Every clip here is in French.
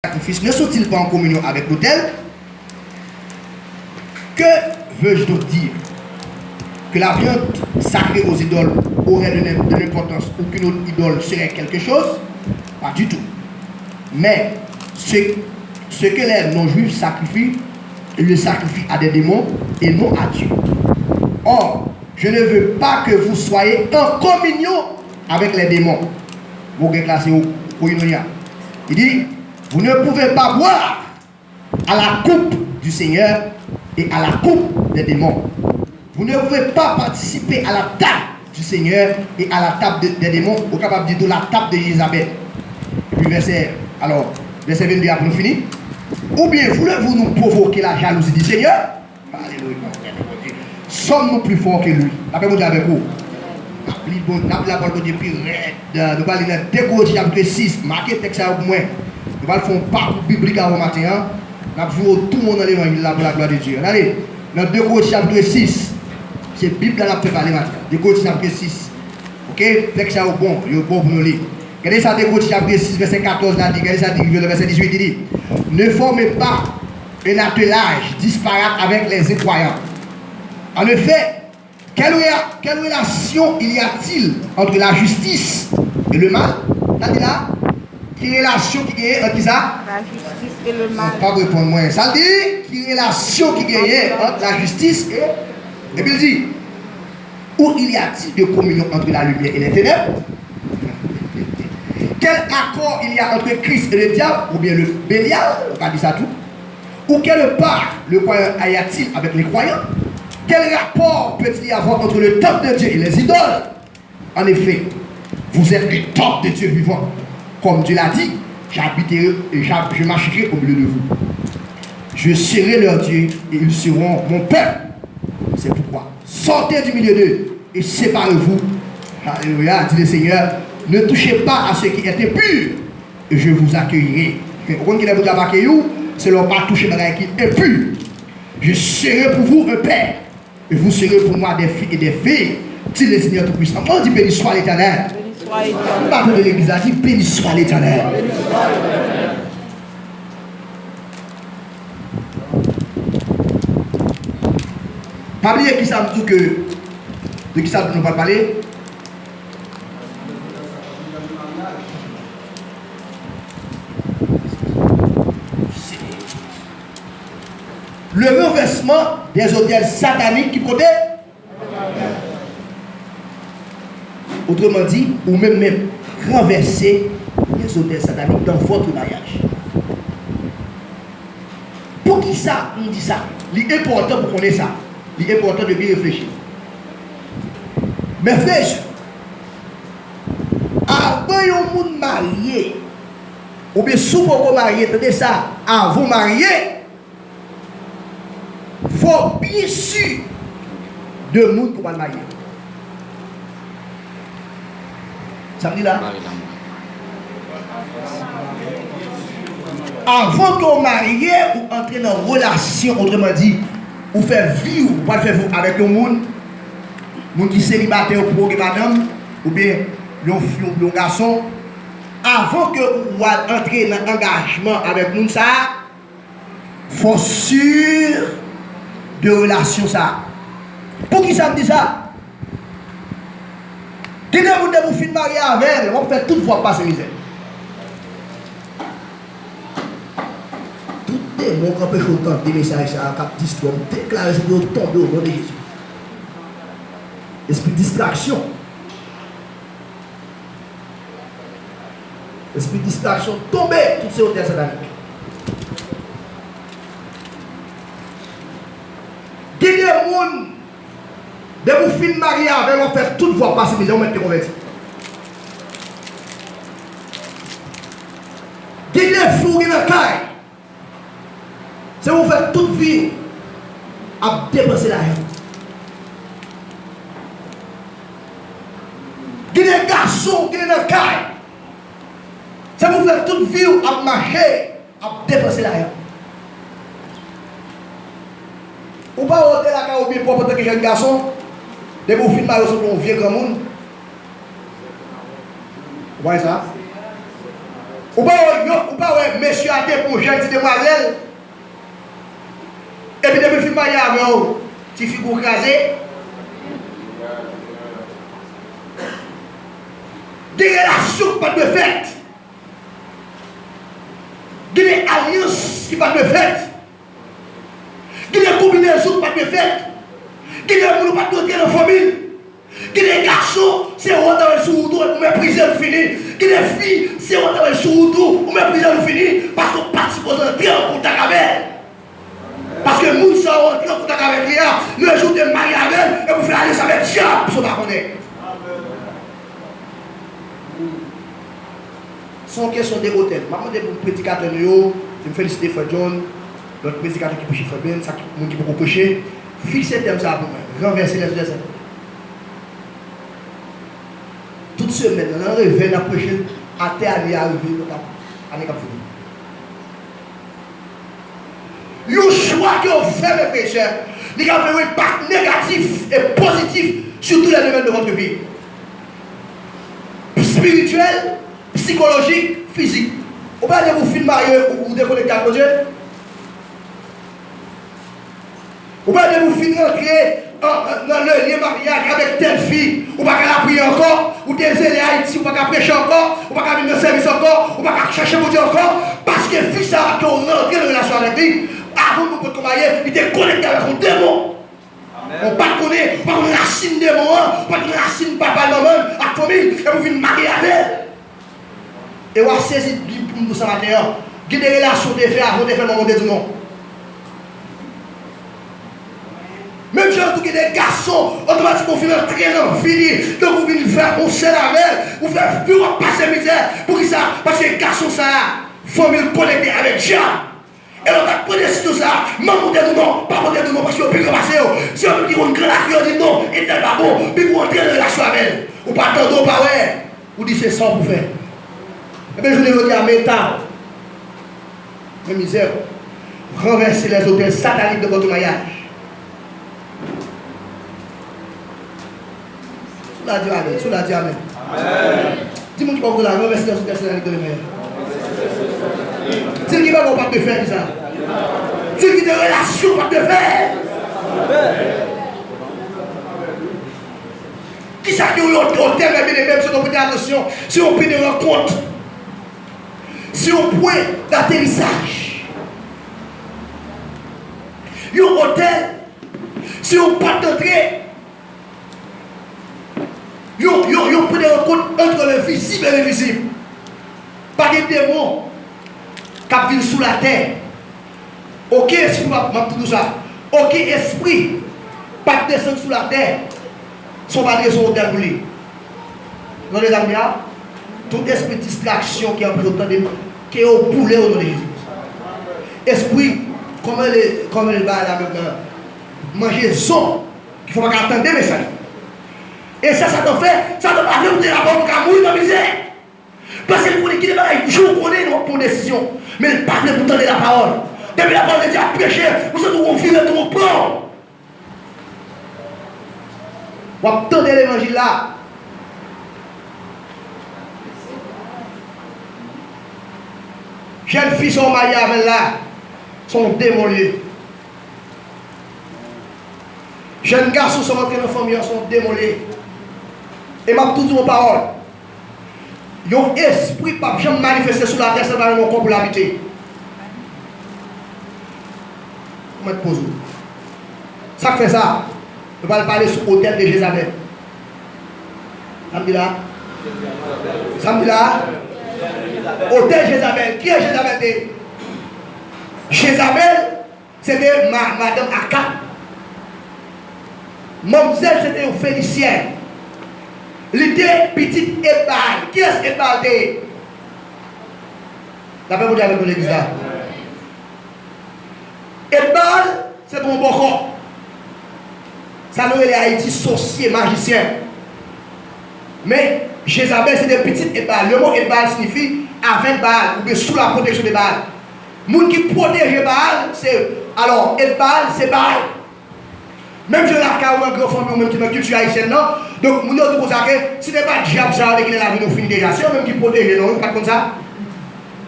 sacrifice ne sont-ils pas en communion avec l'autel? Que veux-je donc dire? Que la viande sacrée aux idoles aurait de l'importance ou qu'une autre idole serait quelque chose? Pas du tout. Mais ce que les non-juifs sacrifient, ils le sacrifient à des démons et non à Dieu. Or, je ne veux pas que vous soyez en communion avec les démons. Vous classez au Inonia. Il dit, vous ne pouvez pas boire à la coupe du Seigneur et à la coupe des démons. Vous ne pouvez pas participer à la table du Seigneur et à la table des démons, au capable de dire la table d'Élisabeth. Puis verset 22 après nous finir. Ou bien voulez-vous nous provoquer la jalousie du Seigneur? Alléluia. Sommes-nous plus forts que lui? Après, vous dites avec vous. Nous avons la parole de Dieu plus raide. Nous allons lire 2 Corinthiens chapitre 6. Marquez le texte au moins. Nous allons faire un parcours biblique avant matin. Nous allons jouer tout le monde dans l'évangile pour la gloire de Dieu. Allez, dans 2 Corinthiens chapitre 6. C'est la Bible qui a préparé matin. 2 Corinthiens chapitre 6. Ok? Texte est bon. Il est bon pour nous lire. Regardez ça, 2 Corinthiens chapitre 6, verset 14. Regardez ça, le verset 18. Il dit, ne formez pas un attelage disparate avec les incroyants. En effet, quelle relation y a-t-il entre la justice et le mal? C'est-à-dire, quelle relation qui y a entre ça? La justice et le mal. Pas répondre moi. Ça dit, quelle relation qui y a entre la justice et puis il dit, où y a-t-il de communion entre la lumière et les ténèbres? Quel accord il y a entre Christ et le diable, ou bien le Bélial, on va dire ça tout? Ou quelle part le croyant y a-t-il avec les croyants? Quel rapport peut-il y avoir entre le temple de Dieu et les idoles? En effet, vous êtes le temple de Dieu vivant. Comme Dieu l'a dit, j'habiterai et je marcherai au milieu de vous. Je serai leur Dieu et ils seront mon peuple. C'est pourquoi, sortez du milieu d'eux et séparez-vous. Alléluia, dit le Seigneur. Ne touchez pas à ce qui est impur et je vous accueillerai. C'est leur pas toucher à ce qui est impur. Je serai pour vous un père. Et vous serez pour moi des filles et des filles. Dit le Seigneur Tout-Puissant. On dit béni soit l'Éternel. Pas de l'Église a dit béni soit l'Éternel. Pas oublier qui ça me dit que de qui ça nous va parler. Le renversement des hôtels sataniques qui côté. Autrement dit, ou même renverser les hôtels sataniques dans votre mariage. Pour qui ça, on dit ça? Il est important pour connaître ça. Il est important de bien réfléchir. Mais frère, avant un monde marié, ou bien souvent vous marié, attendez ça, avant marié, faut bien sûr de monde pour le marier. Ça veut dire là? Avant qu'on marie ou entrer dans une relation, autrement dit, ou faire vivre, ou pas faire vivre avec le monde qui est célibataire pour madame, ou bien un garçon, avant que vous entrez dans l'engagement avec nous, ça, faut sûr de relation ça. Pour qui ça me dit ça? Dès que vous finissez de marier avec elle, on fait toute fois passer misère. Tout le monde qui peut entendre des messages à cap d'histoire, déclarer ce que vous tombez au nom de Jésus. Esprit de distraction. Esprit de distraction, tombez toutes ces hôtels sataniques. Dès que vous finissez de marier avec elle, on fait toute fois passer misère, on met des convertis. Dès que vous dans la caille, c'est vous faites toute vie à dépenser l'argent. Dès que les garçons qui sont dans la caille, c'est vous faites toute vie à marcher, à dépenser l'argent. Ou pas ôter la caille ou bien pour que jeune garçon, dès que vous finissez de marier sur un vieux grand monde. Vous voyez ça? Ou pas, monsieur a été pour jeune demoiselle. Et puis, depuis le film, il y a un petit figure crasée. Des relations pas de fait. Des alliances qui pas de fait. Des combinaisons pas de fait. Des gens pas de dans la famille. Des garçons, c'est rentrer sur le dos pour mépriser le fini. Des filles, c'est rentrer sur le dos pour mépriser le fini. Parce qu'on participe aux entrées en contact avec elle. Parce que nous sommes rentrés en contact avec elle. Nous ajoutons de marier avec elle et vous faire aller avec Dieu. Pour ce qu'on connaît. Sans question des hôtels. Je demande pour le prédicateur, je me félicite Frère John, notre prédicateur qui prêche Frère Ben, ça qui peut prêcher. Fixez thème ça pour moi. Renverser les autres. Toute semaine, on revient à prêcher à terre à arriver à l'école. Le choix que vous faites, mes pécheurs, il a un impact négatif et positif sur tous les domaines de votre vie. Spirituel, psychologique, physique. Vous pouvez vous filmer ou vous déconnecter à Dieu. Vous pouvez vous finir entrer dans le lien mariage avec telle fille. Vous ne pouvez pas la prier encore. Vous désirez Haïti, vous ne pouvez pas prêcher encore. Vous ne pouvez pas venir dans le service encore. Vous ne pouvez pas chercher pour Dieu encore. Parce que fille ça, quand on rentre dans une relation avec lui, avant de vous commencer, il était connecté avec un démon. On ne connaît pas la racine démon, pas la racine papa, maman, à la famille, et vous venez marier avec elle. Et vous avez saisi pour nous ce matin. Guide des relations de faire avant de faire le moment de non. Même si vous avez des garçons, automatiquement vous finissez très long, fini. Donc vous venez faire un seul avec, vous faites plus passer misère. Pour qui ça? Parce que les garçons, ça, famille connectée avec Dieu. Et on a pris tout ça, maman de non, papa de non, parce que vous pouvez passer. Si on dit qu'on grande on dit non, et tel pas bon, puis vous entrez dans la relation avec elle. Ou pas tantôt, pas ouais. Vous dites c'est ça pour faire. Eh bien, je voulais vous dire, métal, mes misères, renverser les hôtels sataniques de votre mariage. Sous la Dieu, Amen. Dis-moi qui va vous la renverser les hôtels sataniques de votre mariage. Dis-moi qui va vous pas de faire ça. Dis-moi qui de relation pas de faire. Qui ça qui est au thème, mais même si on peut faire attention, si on peut des rencontres. Si on point d'atterrissage, il y a un hôtel, si on pas d'entrée, il y a un point de rencontre entre le visible et l'invisible. Pas de démons qui viennent sous la terre. Aucun esprit, tout ça, aucun esprit, pas de descendre sous la terre, son padre son hôtel pour lui. Dans les amis, tout esprit de distraction qui est en train de qui est au poulet au nom de Jésus. Esprit, comment il va là maintenant, manger son, il ne faut pas attendre des messages. Et ça t'en fait, ça te pas faire la porte pour mourir dans la misère. Parce que pour l'équilibre, il joue pour décision. Mais il parle pour tendre la parole. Depuis la parole de Dieu a prêché, vous êtes confiés dans ton plan. Vous attendez l'évangile là. Jeunes filles sont mariées avec là, sont démolies. Jeunes garçons sont entrés dans la famille, sont démolés. Et m'a tout dit aux paroles. Il y a un esprit qui ne jamais manifesté sur la terre, c'est dans mon corps pour l'habiter. Comment te pose? Ça fait ça. Je vais parler sur l'hôtel de Jézabel. Samedi là. Samedi là. Hôtel Jézabel. Qui est Jézabel? Jézabel, c'était Madame Aka. Mademoiselle, c'était un Félicien. Il était petite Ebal. Qui est Ebal? D'après vous dire avec l'église là. Ebal, c'est ton bon corps. Ça nous est Haïti sorcier, magicien. Mais Jézabel, c'est des petites Ebal. Le mot Ebal signifie avec Baal, ou bien sous la protection de Baal. Moun qui protège Baal, c'est. Alors, Ebal, c'est Baal. Même si la cas ou un grand famille, ou même qui est dans la culture haïtienne, non. Donc, moun yo tout pour ça que si ce n'est pas diable, ça avec la vie nous finit déjà. C'est eux même qui protège, non, pas comme ça.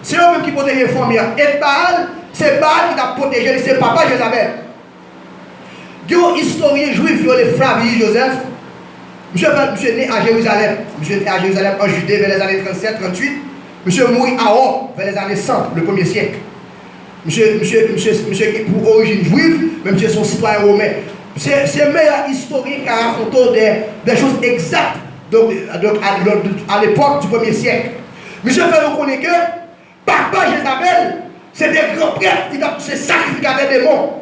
C'est eux-mêmes qui protègent les familles. Et Baal, c'est Baal qui a protégé, c'est papa Jézabel. Il y a un historien juif, le Flavie Joseph. Monsieur né à Jérusalem. Monsieur né à Jérusalem en Judée vers les années 37-38. Monsieur mourit à Or vers les années 100, le 1er siècle. Monsieur qui pour origine juive, mais monsieur son citoyen romain. C'est le meilleur historien qui a raconté des choses exactes à l'époque du 1er siècle. Monsieur fait reconnaître que papa Jézabel, c'est des grands prêtres, c'est sacrificateur des démons.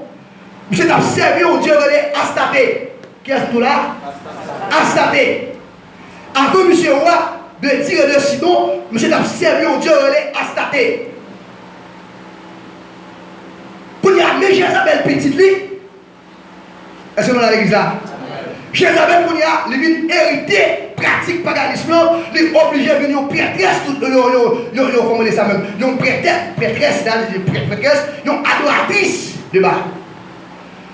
Monsieur a servi au Dieu relais Astarté. Qui est tout là? Astarté. Avant monsieur roi de tirer de Sidon, monsieur a servi au Dieu relais Astarté. Pour y amener Jézabel petite lui, est-ce que nous avons l'église là? Jézabel, pour y amener hérité pratique paganisme, il est obligé de venir prêtresse, comment dire ça même? Une prêtresse, une adoratrice de Baal.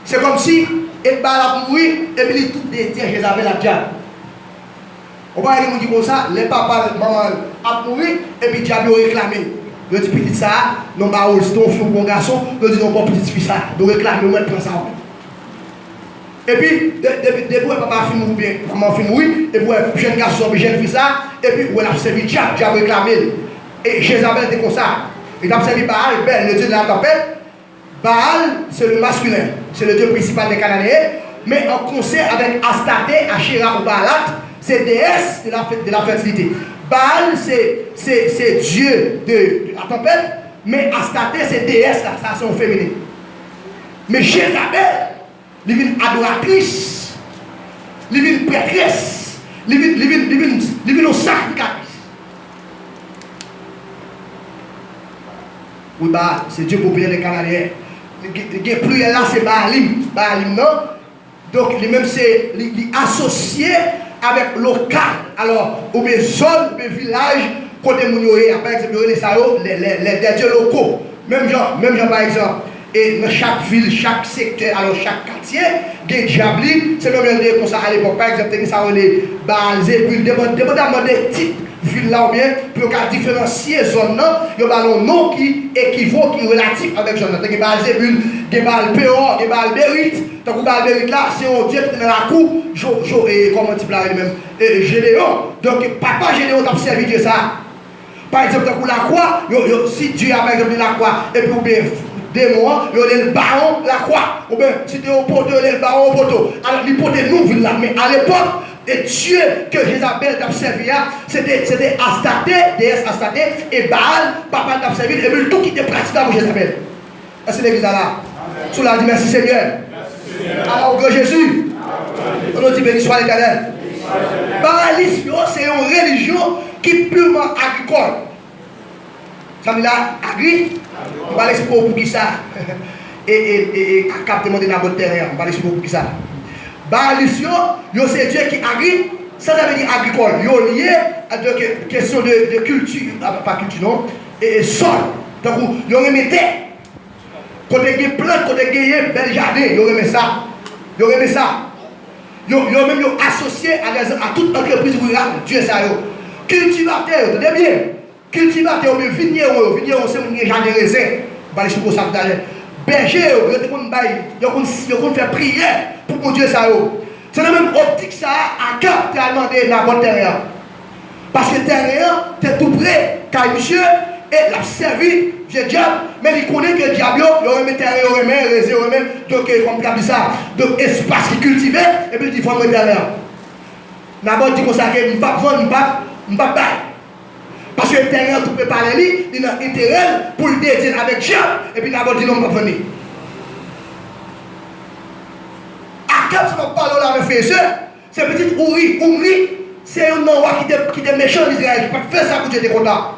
C'est comme si et Baal a mouru et puis tout détient Jézabel à diable. On va dire comme ça, les papas, maman a mouru et puis diable a réclamé. Je dis petit ça, non pas si ton fils ou bon garçon, je dis non pas petit fils ça, donc réclamer moi prend ça. Et puis depuis papa fin mourir bien, maman fin mourir et puis jeune garçon, jeune fils ça et puis on a servi diable, diable réclamé. Et Jézabel était comme ça. Il a servi Baal, ben le dieu de la tempête. Baal, c'est le masculin, c'est le dieu principal des Cananéens, mais en concert avec Astarté, Asherah ou Baalat, c'est déesse de la fertilité. Baal, c'est dieu de la tempête, mais Astarté, c'est déesse, ça c'est féminin. Mais Jézabel, il est une adoratrice, il est une prêtresse, il est une sacrificatrice. Oui, Baal, c'est Dieu populaire des Cananéens. Le plus là, c'est Baalim, non? Donc, lui-même, c'est associé avec local. Alors, ou bien zone, ou bien village, côté Mounioé, par exemple, les dieux locaux. Même genre, par exemple, et dans chaque ville, chaque secteur, alors chaque quartier, il y a des diables, c'est même comme ça à l'époque. Par exemple, ça les Baal-Zébul, dépendamment des titres. Ville là ou bien, pour différencier zone, il y a un nom qui équivaut, qui est relatif avec zone. Il y a Baal-Zébul, il y a Baal-Péor, il y a Baal-Bérit. Donc, Baal-Bérit là, c'est un dieu qui est dans la cour, comment tu peux même, Gédéon. Donc, papa Gédéon t'a servi de ça. Par exemple, dans la croix, si Dieu a par exemple la croix, et puis ou bien des mois, il y a le baron la croix. Ou bien, si tu es au poteau, il y a le baron au poteau. Alors, il faut des nouvelles là, mais à l'époque, et Dieu que Jézabel t'a servi, c'était Astarté, déesse Astarté, et Baal, papa t'a servi, et puis tout qui était pratiqué pour Jézabel. Est-ce que l'église là? Sous la dit merci Seigneur. Alors, que Jésus, on nous dit béni soit l'Éternel. Baalisme, c'est une religion qui est purement agricole. Ça veut dire on va l'expliquer pour qui ça. Et à capter mon dans votre terrain, on va l'expliquer pour qui ça. Baalisme, c'est Dieu qui agit, ça veut dire agricole. Il est lié à des questions de culture, pas culture non, et sol. Donc, il remet terre. Quand il y a plantes, quand il y a bel jardin, il remet ça. Il remet ça. Ils ont même associé à toute entreprise rurale. Dieu ça. Cultivateur, vous bien. Cultivateur, vigneron, c'est un jardin de raisin. Je vais vous ça tout à l'heure. Berger, ils ont fait prière pour mon Dieu ça. C'est la même optique ça à cap tu as demandé dans votre terrain. Parce que le terrain, tu es tout près, car monsieur, et l'a servi, j'ai diable, mais il connaît que le diable, il remet terrain, il remet raisin, il remet, donc comme ça. Donc espace qui cultivé, et puis il faut mettre terrain. D'abord, il dit comme ça que je ne vais pas vendre, je ne vais pas bailler. Parce que le terrain, tu peux parler, il a intérêt pour le dédier avec Dieu, et puis d'abord, il dit non, je ne vais pas venir. Quand tu parles là avec Féseux, c'est petit Ouri. Ouri, c'est un nom qui est méchant d'Israël. Je peux faire ça pour Dieu t'es content.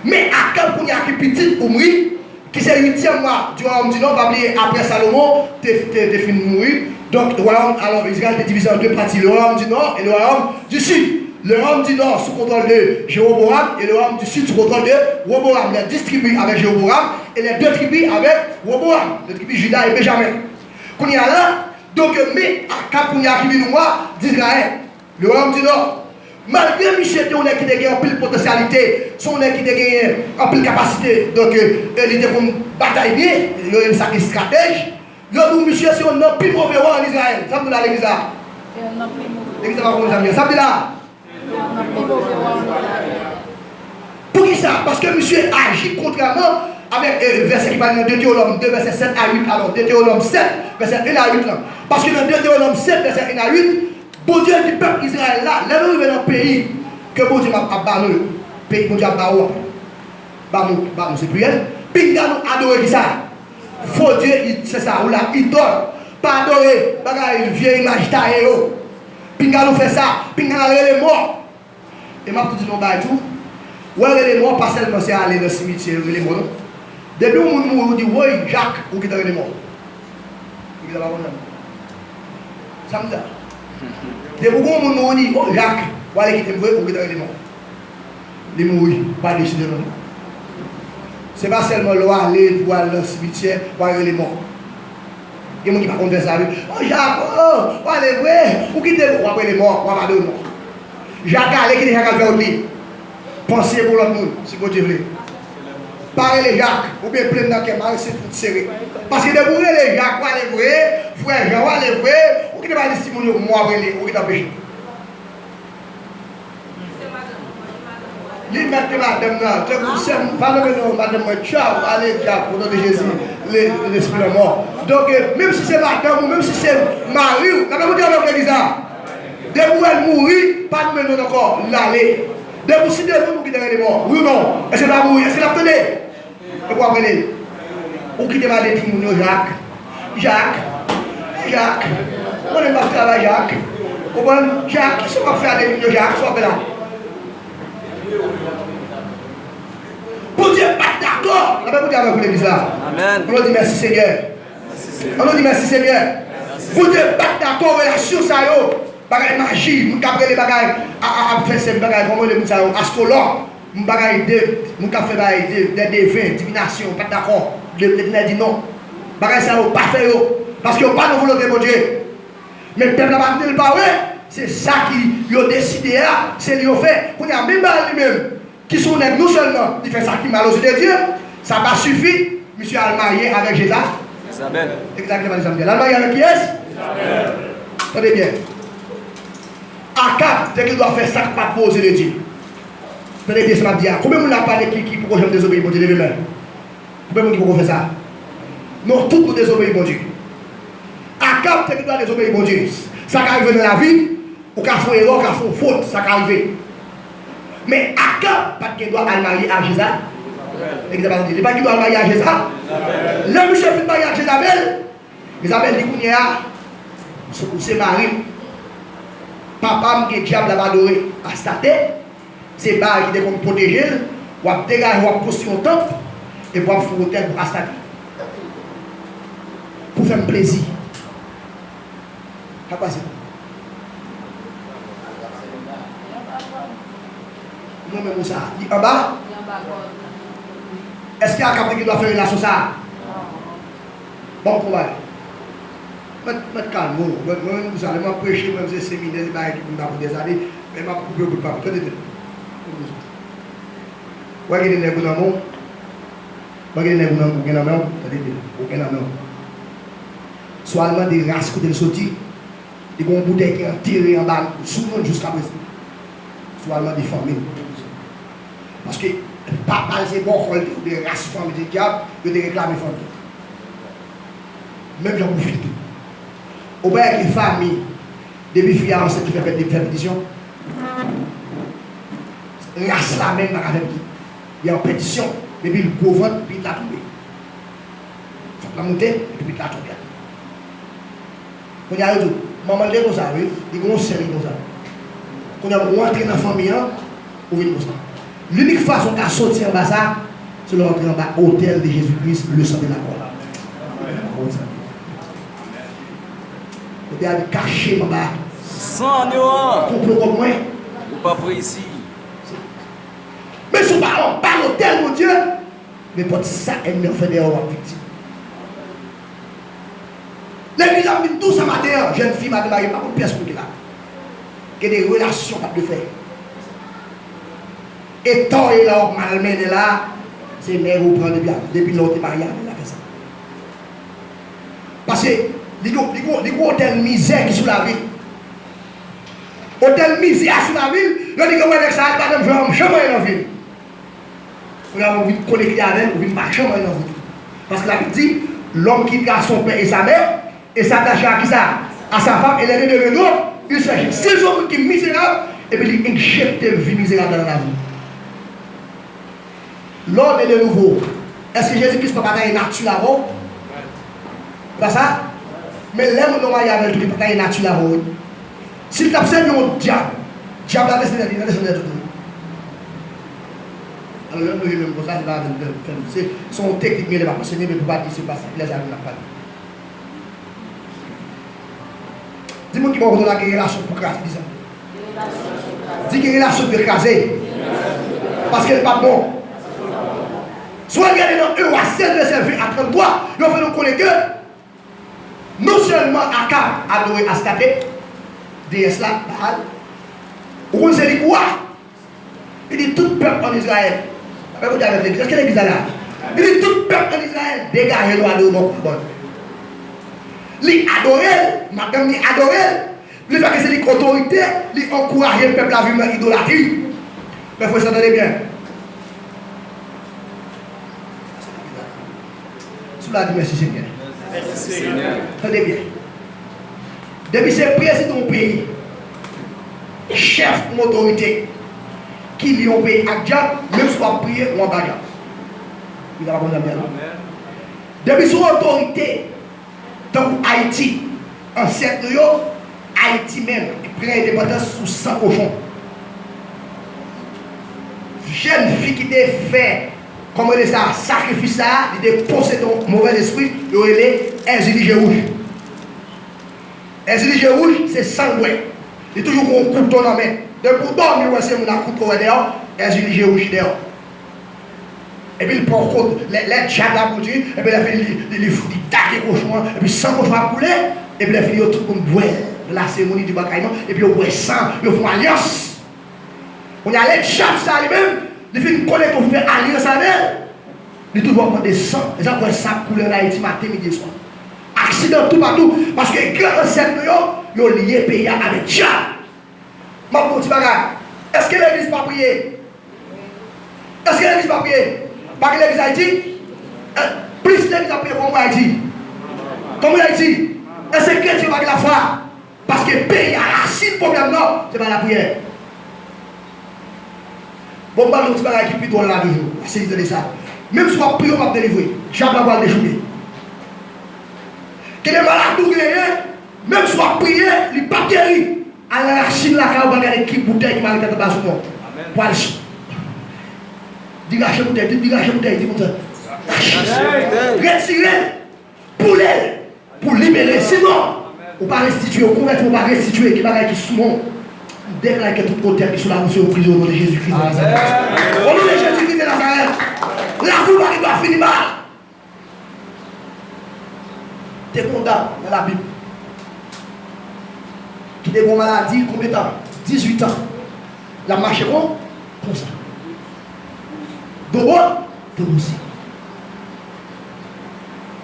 Mais à quand il y a un petit Ouri, qui c'est le 8e mois du royaume du Nord, va oublier après Salomon, t'es fini de mourir. Donc, le royaume, alors Israël est divisé en deux parties, le royaume du Nord et le royaume du Sud. Le royaume du Nord sous contrôle de Jéroboam et le royaume du Sud sous contrôle de Roboam. Les 10 tribus avec Jéroboam et les 2 tribus avec Roboam, les tribus Juda et Benjamin. Quand il y a là, donc, mais quand il y a qui vient nous voir d'Israël, le royaume du Nord, Malgré Michel, on est qui a en pile potentialité, son est qui a en pile capacité, donc il était comme bataille bien, il a une sacrée stratège. Le nous, Michel, c'est un homme plus mauvais en Israël. Ça me dit là, l'église là. L'église va comme ça, ça me dit là. Pour qui ça? Parce que Michel agit contrairement avec verset qui parle de Deutéronome 2, verset 7 à 8. Alors, Deutéronome 7, verset 1 à 8. Là. Parce que dans Deutéronome 7, verset 1 à 8, bon Dieu du peuple Israël là, là nous venons dans le pays que bon Dieu m'a banni, le pays bon Dieu a banni, c'est prière. Puis nous adorer qui ça? Faux Dieu, c'est ça, ou là, idole. Pas adorer, bagaille, vieille image taillée. Puis nous fait ça, puis nous allons les morts. Et m'a dit non, bah tout. Ouais, les morts, pas seulement c'est aller dans le cimetière, les morts. Depuis où on dit, oui, Jacques, ou qui est les morts. Ça me dit. Depuis où on dit, oh, Jacques, ou aller qui est ou qui est les morts. Les morts, pas décider non. Ce n'est pas seulement là, aller voir le cimetière, voir les morts. Il y a des gens qui ne font pas ça. Oh, Jacques, oh, allez, ouais, ou qui est après les morts, ou après les morts. Jacques, allez, qui est Jacques, faire oublier. Pensez pour l'autre monde, si vous voulez. Parlez les Jacques, ou bien plein dans le c'est tout serré. Parce que de vous les Jacques, ou allez vrai, frère Jean, ou allez vrai, ou qui ne va pas dire si vous moi, ou qui t'a péché. Les maîtres madame là, parlez-nous, madame, ciao, allez, ciao, au nom de Jésus, l'esprit est mort. Donc, même si c'est madame, ou même si c'est mari, vous avez dit à l'église, de vous elle mourir, pas de nous encore, l'aller. De vous citer nous qui devons les morts. Oui ou non? Est-ce que la mourir? Est-ce que la tenez? Et vous apprenez? Ou qui devons aller dire Jacques. On n'est pas travailler Jacques. Jacques, qui sont pas faire des Jacques, soit là. Pour Dieu, pas d'accord. On va vous dire avec l'église là. Amen. On nous dit merci Seigneur. On nous dit merci Seigneur. Pour Dieu, pas d'accord, relation ça yo. Bagay magie, nous capter les bagages à faire ces bagages comme les astrologues, nous bagages nous fait des devins, divination, pas d'accord. L'Éternel dit non. Bagay ça pas faire parce que pas de volonté de Dieu. Mais le peuple n'a pas dit le parler, c'est ça qui a décidé c'est lui fait. Pour y a même lui-même qui sont non seulement il fait ça qui mal aux yeux de Dieu, ça va suffire. Monsieur a marié avec Jésus. Isabelle. Exactement, Isabelle. Elle a marié avec qui est-ce? Tenez bien. Akab, c'est qu'il doit faire ça pas poser de Dieu. Tenez bien, ça m'a dit. Combien de monde n'a pas qui pour que je me désobéisse pour Dieu de même? Combien de monde qui peut faire ça? Non, tout pour désobéir pour Dieu. Akab, c'est qu'il doit désobéir pour Dieu. Ça arrive dans la vie, ou qu'à faire erreur, qu'à faire faute, ça arrive. Mais Akab, pas qu'il doit aller marier à Jésus. Il n'est pas qu'il doit marier à Jésus. Le monsieur fait marier à Jézabel. Jézabel dit qu'il y a c'est mari. Papa qui est diable a adoré à sa tête, c'est pas qui est comme protéger, ou à dégager, ou à construire un temple, et pour faire un hôtel pour Astaté. Pour faire plaisir. Ça passe. Non, mais où ça? En bas? Est-ce qu'il y a quelqu'un qui doit faire une relation ça? Bon, pour moi. Mettre calme, vous allez m'empêcher, même si c'est séminaire, des années, mais je ne peux pas. Vous avez des nègres dans le monde? Vous avez des nègres dans le monde? Soit des races qui sont sorties, des bouteilles qui sont tirées en bas, souvent jusqu'à présent. Soit des familles. Parce que papa, c'est bon, des races familles du diable, ils réclament les familles. Même j'en profite. Au bas avec les familles, depuis fiancé qui fait des pétitions, race la même dans la vie. Il y a une pétition, depuis le gros ventre, puis il l'a tombé. Il faut la monter, et puis il l'a tombé. Quand il y a tout, maman dit comme ça, il y a une série comme ça. Quand il y a rentré dans la famille, on vient comme ça. L'unique façon de sortir en bas, c'est de rentrer en bas, hôtel de Jésus-Christ, le sang de la croix. Vous avez caché en bas. Sans nuance. Complot comme moi. Ou pas pour ici. Mais ce n'est pas l'hôtel, mon Dieu. Mais pour ça, elle me fait des horreurs victimes. L'église a mis tout ça matin. Jeune fille m'a demandé, pas une pièce pour là. Que des relations pas de faire. Et tant et là, malmené là, c'est mère ou prend depuis l'autre mariage, là, fait ça. Parce que, il y a un tel misère qui est sur la ville. Hôtel misère sur la ville, il dit que ouais, ça, madame, je vais jamais dans la ville. Vous avez connecté avec, vous ne marchez pas dans la ville. Parce que la Bible dit, l'homme quittera son père et sa mère, et s'attache à qui ça? À sa femme, et les deux deviennent d'autres. Il s'agit. C'est un homme qui est misérable, et puis il injecte une vie misérable dans la vie. L'ordre est de nouveau. Est-ce que Jésus-Christ peut batailler naturel avant? Pas ça? Mais l'homme non avec tout les batailles naturel avant. S'il t'observe un diable, diable a descendu de tout. Alors l'homme ne même pas ça, il va faire son technique, mais il va passer, mais il ne peut pas dire c'est pas ça. Il a jamais pas. Dis-moi qui va vous donner une relation pour craser, dis ça. Dis qu'il y a une relation pour craser. Parce qu'elle n'est pas bon. Soit regardez dans 1 à 7 verset 20 à 33, nous faisons nous connaître que non seulement Akab a adoré Astarté, déesse là, Baal, ou on sait quoi? Il dit tout peuple en Israël. Est-ce que l'église est là? Il dit tout peuple en Israël, dégagez le adorer mon bon. Il adore, madame, il adore, il fait que c'est l'autorité, il encourage le peuple à vivre l'idolâtrie. Mais il faut s'entendre bien. Cela dit merci Seigneur. Merci Seigneur. Attendez bien. Depuis c'est président du pays, chef ou autorité, qui lie au pays à diable, même soit prier ou en bas diable. Il a raconté bien. Depuis son autorité, dans Haïti, en 7 de Haïti même, prend l'indépendance sous 100 cochons. Jeune fille qui t'a fait, comme elle ça, sacrifice ça, il t'a possédé un mauvais esprit, il est exilé rouge. Exilé rouge, c'est sanguin. Il est toujours un couteau dans la main. De pour dormir, c'est un couteau dehors, exilé rouge dehors. Et puis il prend compte, les diables à bouger, et puis il taque les cochons, et puis 100 cochons à couler, et puis il finit tout le monde boire de la cérémonie du bataillement, et puis il boit sang, il fait alliance. On y a les diables ça lui-même, il fait une connaître qu'on fait alliance avec elle. Il toujours prendre des sang, les gens voient ça couler en Haïti matin, midi et soir. Accident tout partout, parce que les grands ancêtres, ils ont lié le pays avec diable. Mon petit bagage, est-ce que l'église va prier? Est-ce que l'église va prier? Parce que l'église Haïti, plus l'église a prié comme Haïti. Comme Haïti, est-ce que chrétien va la foi? Parce que le pays a racine problème, non, c'est pas la prière. Bon, bah, nous sommes qui plus dans la vie, c'est de ça. Même si on prie, on va délivrer. Jamais on va déjouer. Que les malades nous guérir, même si on prie, ils ne pas guérir. À la racine, la carte, on va regarder qui bouteille qui m'a été dans son nom. Pour aller. Dis lâchez bouteille, dis lâchez bouteille, dis bouteille. Retirez, pour libérer. Sinon, on ne va pas restituer, on ne va pas restituer, qui va être souvent. Déclare que tout côté qui sont là, monsieur, au prison au nom de Jésus-Christ. Au nom de Jésus-Christ de Nazareth, la foule qui doit finir mal. Tu es condamné dans la Bible. Qui est une maladie, combien de temps? 18 ans. La marche comme ça. De aussi.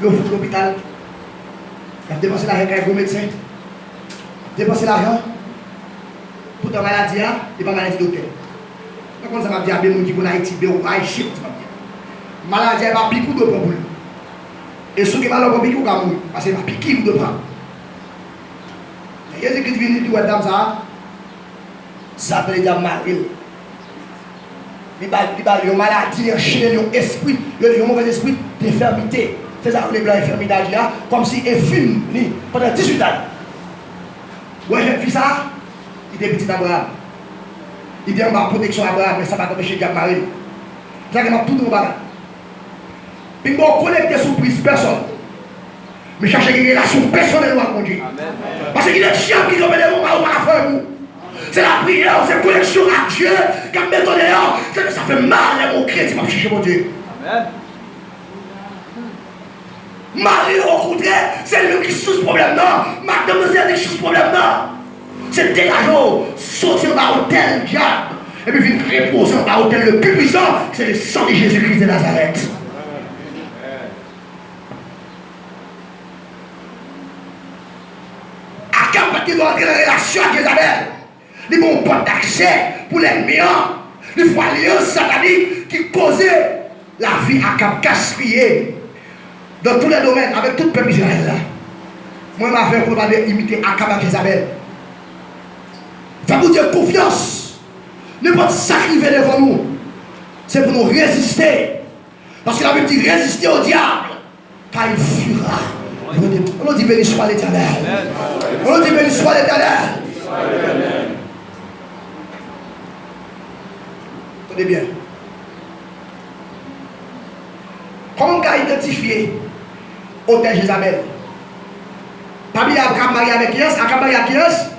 Il faut l'hôpital. Il a dépensé l'argent avec un médecin. Dépensé l'argent. Pour ta maladie, il n'y a pas maladie docteur. Quand ça va dire à des gens qui sont en Haïti, ils vont chier. Maladie, il va piquer de prendre. Et ceux qui vont piquer, ils vont mourir. Parce qu'il va piquer de prendre. Jésus-Christ vient dire à ça, ça peut dire Marie. Il va une maladie, un chien, un esprit, un mauvais esprit d'infirmité. C'est ça que les blancs infirmité là, comme si un film pendant 18 ans. Ouais, j'ai fait ça. Il était petit Abraham. Il dit on va protection Abraham, mais ça va t'empêcher de marier. C'est ça que m'a tout dans le bagage. Puis on connecte surprise personne. Mais chercher une relation personnelle avec mon Dieu. Parce qu'il y a des chiens qui ont des moments où on va faire vous. C'est la prière, c'est la connexion à Dieu qui a mis ton dehors. C'est que ça fait mal à mon chrétien qui chercher mon Dieu. Amen. Marie, au contraire, c'est lui qui souffre ce problème. Non, madame, c'est lui qui souffre ce problème. Non. C'est dégageant, sortir dans l'hôtel, diable. Et puis vient reposer à l'autel le plus puissant, c'est le sang de Jésus-Christ de Nazareth. Akab qui doit entrer en relation avec Jézabel. Les bons portes d'accès pour les méants, les fois alliances sataniques qui causaient la vie Akab gaspillée dans tous les domaines, avec tout le peuple Israël là. Moi, je vais pas imiter Akab et Jézabel. Faites-vous dire confiance. N'importe ça qui vient devant nous, c'est pour nous résister. Parce que la Bible dit résister au diable, car il fuira. On dit béni soit l'Éternel. On dit béni soit l'Éternel. Tenez bien. Comment on a identifié l'hôtel Jézabel? Pas bien Abraham marié avec qui est-ce? Akab marié avec qui est-ce?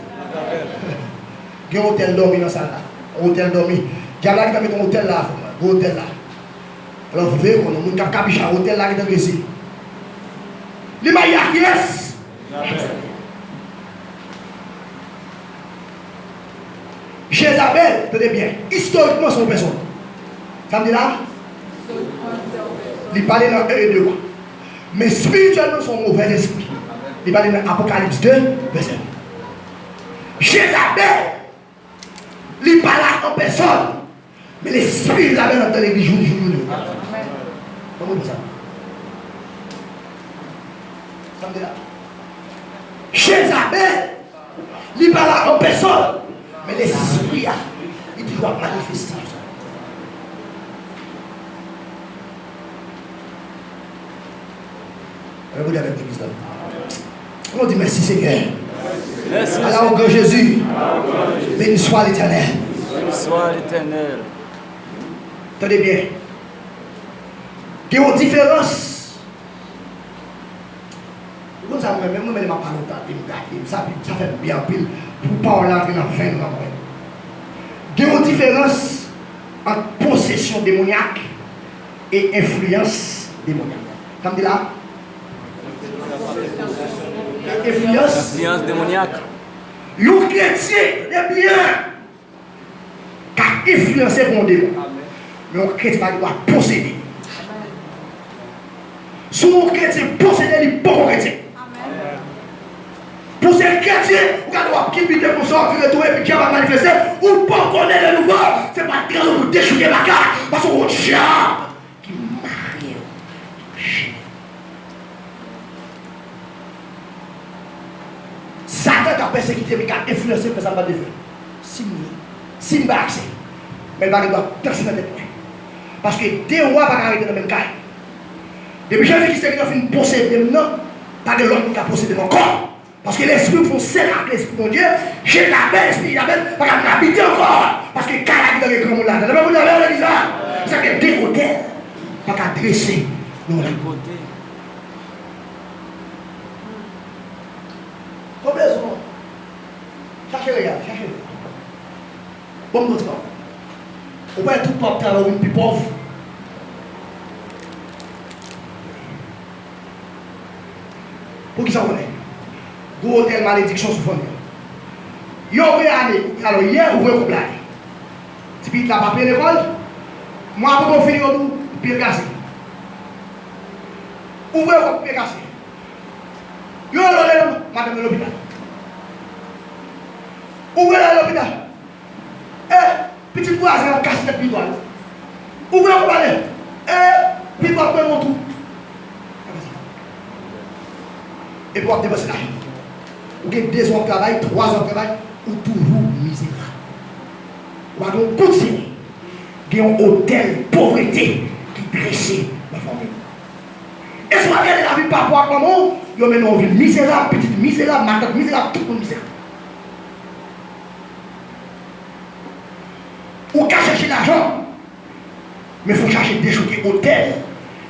Il y a un hôtel dormi dans la salle là. Un hôtel dormi. Diable qui a mis un hôtel là. Un hôtel là. Alors vous voyez qu'on a un capiche à hôtel là qui est dans ici. Les mariés à qui est-ce? Jézabel, tenez bien, historiquement son personne. Ça me dit là? Il parlait dans 1 et 2. Mais spirituellement son mauvais esprit. Il parlait dans Apocalypse 2, verset 1. Jézabel, il parlait en personne. Mais l'esprit Jézabel dans l'église jour. Comment on dit ça? Ça me dit là? Jézabel, il parlait en personne. Mais l'esprit, il doit manifester. Vous dites avec l'église là. On dit merci Seigneur. Alors au grand Jésus, béni soit l'Éternel. Béni soit l'Éternel. Tenez bien. Il y a une différence. Vous savez, même moi, je ne parle pas ça fait bien pile pour parler dans la fin de la moelle. Il y a une différence entre possession démoniaque et influence démoniaque. Ça me dit là? Influence démoniaque. Le chrétien est bien car influencer mon démon. Mais un chrétien doit posséder. Si un chrétien possède, il n'est pas un chrétien. Pour ces chrétiens, vous allez quitter pour sortir de tout et puis qui va manifester, ou pas connaître de nouveau, c'est pas très pour déchouer ma carte, parce qu'on a diable qui marie. Satan a persécuté, mais a influencé, mais ça va défaire. Si je n'ai pas accès, mais il va percer dans la tête. Parce que deux rois ne vont pas arrêter dans le même cas. Depuis que Jésus-Christ est venu posséder maintenant, pas de l'autre qui a possédé mon corps. Parce que l'esprit faut seul avec l'esprit de Dieu, j'ai la belle esprit d'Isabelle, pas qu'à habiter encore. Parce que quand il a dans le là, vous avez dit ça. C'est que des côtés, pas qu'à dresser. Non, les côtés. Combien de temps? Cherchez, regarde, cherchez. Bon, d'autres temps. On peut être tout pauvre, travailler plus pauvre. Pour qui ça on est? Gros hôtel malédiction sous fond. Yo alors hier ouvre un couple là. Si puis la papier l'école, moi pour finir tout pied cassé. Ouvre un couple pied cassé. Yo madame de l'hôpital. Ouvre l'hôpital. Petit voisin casse tête puis toi. Ouvre un couple. Puis toi prend mon tout. Et pour dépenser l'argent. Ou bien 2 ans de travail, 3 ans de travail, ou toujours misérable. Ou bien on continue. Il y a un hôtel pauvreté qui dresse la famille. Et si on regarde la vie par rapport à maman, il y a maintenant une vie misérable, petite misérable, madame misérable, tout le monde misérable. Ou qu'à chercher l'argent, mais il faut chercher des choses qui hôtel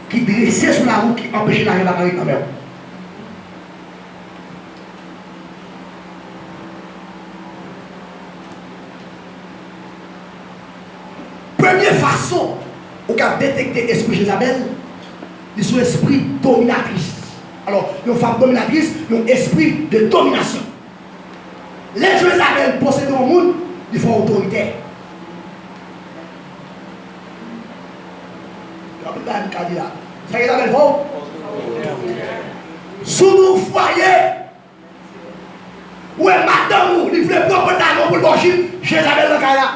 qui dressent sur la route qui empêchent l'argent d'arriver quand même. Première façon où on a détecté l'esprit Jézabel, c'est son esprit dominatrice. Alors, une femme dominatrice, un esprit de domination. Les Jézabel possèdent le monde, ils font autorité. dit là. Ça y est, la faux? Sous nos foyers, où est madame, il fait propre talon pour le worship, Jézabel le Kaya.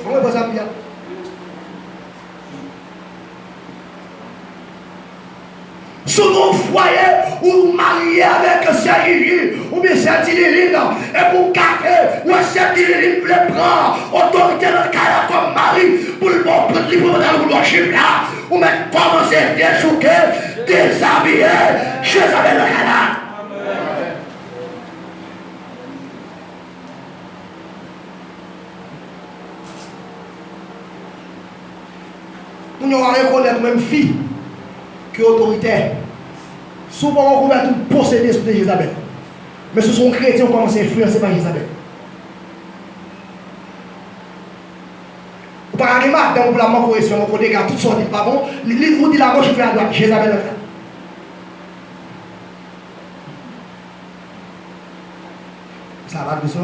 Comment est-ce que ça vient? Sous nos foyers, ou marié avec Sergi, ou bien Sergi-Liline, et pour garder, ou Sergi-Liline le prend, autorité dans le Kaya comme mari, pour le bon petit pour le worship là, ou même commencer à déchouquer, déshabiller, Jézabel le Kaya. Nous avons reconnaître même fille qui est autoritaire. Souvent on va tout posséder sur Jézabel. Mais ce sont chrétiens qui ont commencé à influencer par Jézabel. Par exemple, dans la mort correction, on connaît toutes sortes de pas bon. Vous dit la gauche, je fais à droite. Jézabel. Ça va, tout ça?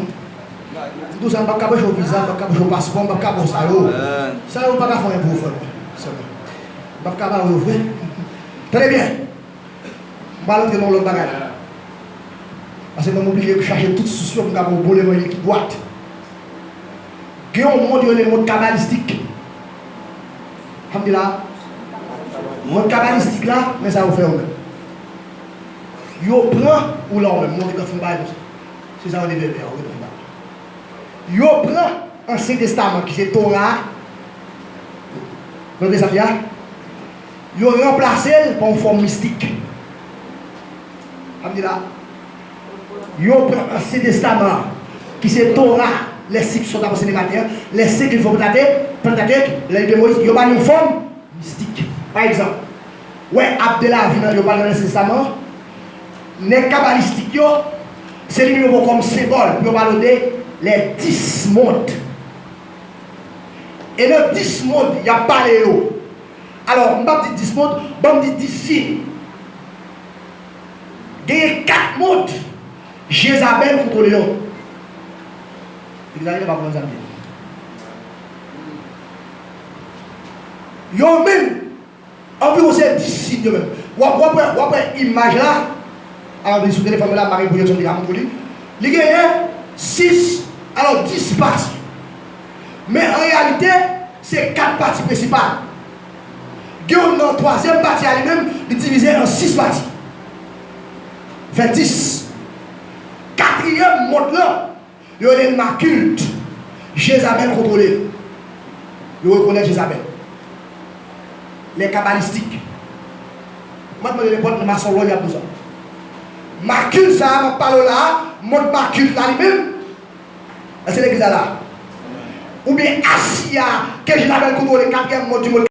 Tout ça, on ne va pas faire au visa, on ne va pas faire au passeport, on ne va pas faire ça. Ça, on ne va pas faire un pour faire. On ne va pas faire un. Très bien. Je vais aller dans l'autre bagage. Parce que je suis obligé de chercher toutes sous pour que je me qui droite. Il y a un monde qui est le monde kabbalistique. Alhamdulillah. Le monde kabbalistique là, mais ça vous fait même. Il prend ou là même, monde qui fait un bail. C'est ça on est bébé, on est il prend l'Ancien Testament qui c'est Torah. Vous voyez ça bien? Il a remplacé par une forme mystique. Alhamdulillah. Il prend l'Ancien Testament qui c'est Torah. Les cycles sont avancés les matins, les cycles il faut Pentateuque, les de Moïse, il y a une forme mystique. Par exemple, ouais, Abdallah vient dans le Testament, les kabbalistiques, c'est lui qui comme symbole, il va donner les 10 mondes. Et le 10 mondes, il y a pas les hauts. Alors, on va dire 10 mondes, on dit 10 signes. Il y a 4 mondes. Jézabel contre le lion. Il n'arrive pas à prendre ça. Yo même, environ c'est 10 signes même. Ou après image là, alors sur le téléphone là, Marie Bouillon, il y a 6, alors 10 parties. Mais en réalité, c'est 4 parties principales. Il y a une troisième partie à lui-même, il est divisé en 6 parties. Fait 10. Quatrième mode là. Il y a une culte. Jézabel contrôlé. Il reconnaît Jézabel. Les kabbalistiques. Maintenant, les potes de maçon, il y a besoin. Ma culte, ça, ma parole là, mode ma culte là lui-même. C'est l'église là. Ou bien Asia, que Jézabel contrôlé, quatrième mode du monde.